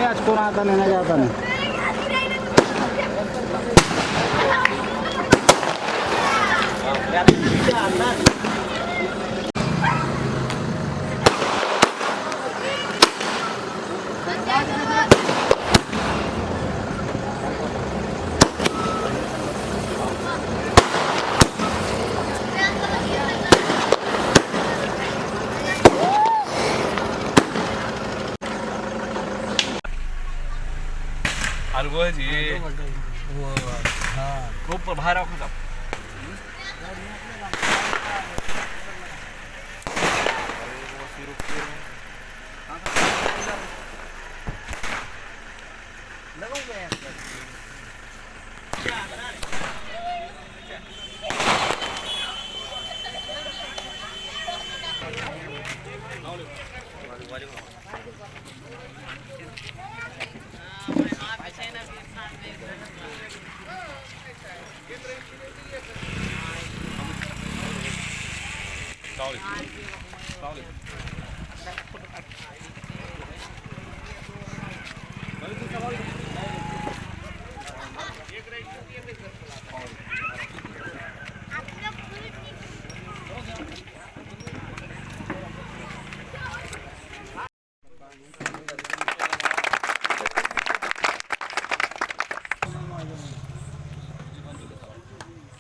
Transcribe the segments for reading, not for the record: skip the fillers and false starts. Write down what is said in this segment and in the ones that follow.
आज कोण आता नाही जाता नाही. 알고야지. 그것보다 바로 하자.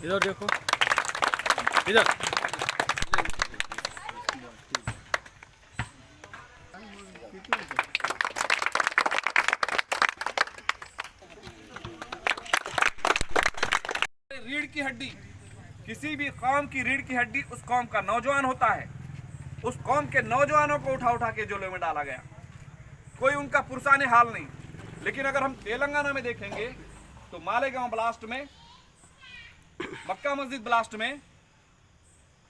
इधर देखो इधर रीढ़ की हड्डी, किसी भी कौम की रीढ़ की हड्डी उस कौम का नौजवान होता है. उस कौम के नौजवानों को उठा उठा के जेलों में डाला गया. कोई उनका पुरसाने हाल नहीं. लेकिन अगर हम तेलंगाना में देखेंगे तो मालेगांव ब्लास्ट में, मक्का मस्जिद ब्लास्ट में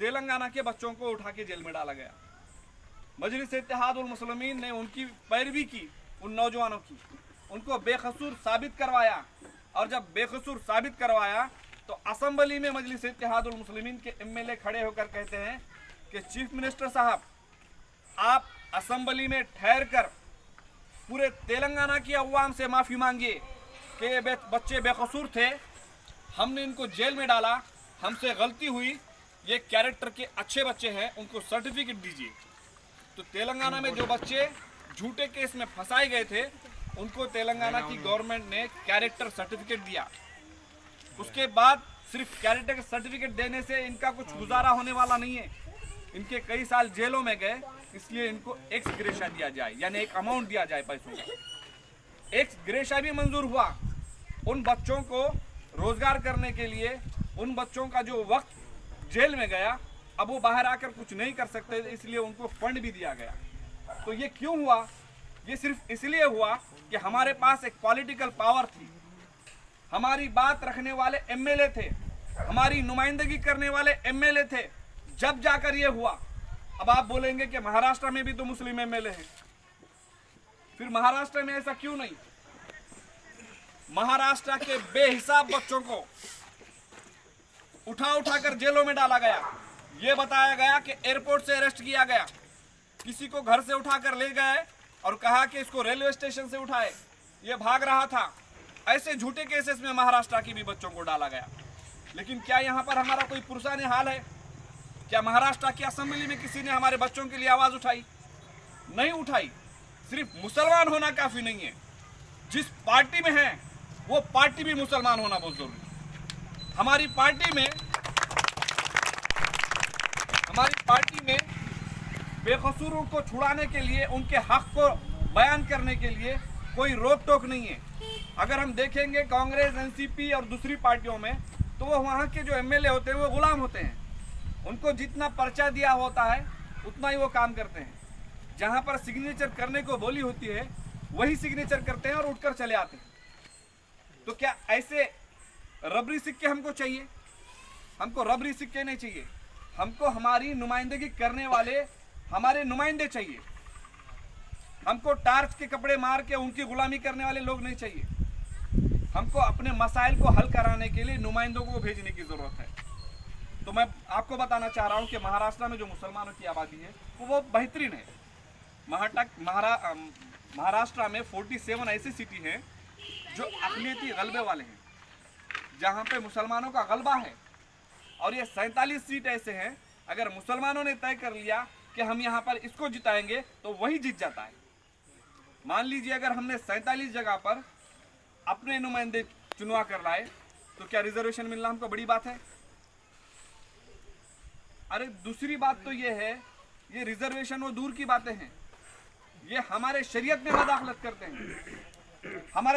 तेलंगाना के बच्चों को उठा के जेल में डाला गया. मजलिस इत्तेहादुल मुस्लिमीन ने उनकी पैरवी की, उन नौजवानों की, उनको बेकसूर साबित करवाया. और जब बेकसूर साबित करवाया तो असेंबली में मजलिस इत्तेहादुल मुस्लिमीन के एमएलए खड़े होकर कहते हैं कि चीफ मिनिस्टर साहब, आप असेंबली में ठहर कर पूरे तेलंगाना की अवाम से माफ़ी मांगिए कि ये बच्चे बेकसूर थे, हमने इनको जेल में डाला, हमसे गलती हुई, ये कैरेक्टर के अच्छे बच्चे हैं, उनको सर्टिफिकेट दीजिए. तो तेलंगाना में जो बच्चे झूठे केस में फंसाए गए थे उनको तेलंगाना की गवर्नमेंट ने कैरेक्टर सर्टिफिकेट दिया. उसके बाद सिर्फ कैरेक्टर सर्टिफिकेट देने से इनका कुछ गुजारा होने वाला नहीं है. इनके कई साल जेलों में गए, इसलिए इनको एक्स ग्रेशा दिया जाए, यानी एक अमाउंट दिया जाए पैसों का. एक्स ग्रेशा भी मंजूर हुआ. उन बच्चों को रोजगार करने के लिए, उन बच्चों का जो वक्त जेल में गया, अब वो बाहर आकर कुछ नहीं कर सकते, इसलिए उनको फंड भी दिया गया. तो ये क्यों हुआ? ये सिर्फ इसलिए हुआ कि हमारे पास एक पॉलिटिकल पावर थी, हमारी बात रखने वाले एमएलए थे, हमारी नुमाइंदगी करने वाले एमएलए थे, जब जाकर ये हुआ. अब आप बोलेंगे कि महाराष्ट्र में भी तो मुस्लिम एमएलए हैं, फिर महाराष्ट्र में ऐसा क्यों नहीं? महाराष्ट्र के बेहिसाब बच्चों को उठा उठा कर जेलों में डाला गया. ये बताया गया कि एयरपोर्ट से अरेस्ट किया गया, किसी को घर से उठाकर ले गए और कहा कि इसको रेलवे स्टेशन से उठाए, ये भाग रहा था. ऐसे झूठे केसेस में महाराष्ट्र की भी बच्चों को डाला गया. लेकिन क्या यहाँ पर हमारा कोई पुरसाने हाल है? क्या महाराष्ट्र की असेंबली में किसी ने हमारे बच्चों के लिए आवाज उठाई? नहीं उठाई. सिर्फ मुसलमान होना काफी नहीं है, जिस पार्टी में है वो पार्टी भी मुसलमान होना बहुत जरूरी है. हमारी पार्टी में बेकसूरों को छुड़ाने के लिए, उनके हक को बयान करने के लिए कोई रोक टोक नहीं है. अगर हम देखेंगे कांग्रेस, एनसीपी और दूसरी पार्टियों में, तो वो वहाँ के जो एमएलए होते हैं वो गुलाम होते हैं. उनको जितना पर्चा दिया होता है उतना ही वो काम करते हैं. जहाँ पर सिग्नेचर करने को बोली होती है वही सिग्नेचर करते हैं और उठकर चले आते हैं. तो क्या ऐसे रबरी सिक्के हमको चाहिए? हमको रबरी सिक्के नहीं चाहिए. हमको हमारी नुमाइंदगी करने वाले हमारे नुमाइंदे चाहिए. हमको टार्च के कपड़े मार के उनकी गुलामी करने वाले लोग नहीं चाहिए. हमको अपने मसाइल को हल कराने के लिए नुमाइंदों को भेजने की जरूरत है. तो मैं आपको बताना चाह रहा हूं कि महाराष्ट्र में जो मुसलमानों की आबादी है वो बहुत बेहतरीन है. महाराष्ट्र में 47 ऐसी सिटी हैं जो अक़लियती गलबे वाले हैं, जहाँ पे मुसलमानों का गलबा है। और ये 47 सीट ऐसे हैं, अगर मुसलमानों ने तय कर लिया कि हम यहाँ पर इसको जिताएंगे तो वही जीत जाता है। मान लीजिए अगर हमने 47 जगह पर अपने नुमाइंदे चुनवा कर लाए तो क्या रिजर्वेशन मिलना हमको बड़ी बात है? अरे दूसरी बात तो ये है, ये रिजर्वेशन वो दूर की बातें हैं, ये हमारे शरीयत में मदाखलत करते हैं। हमारे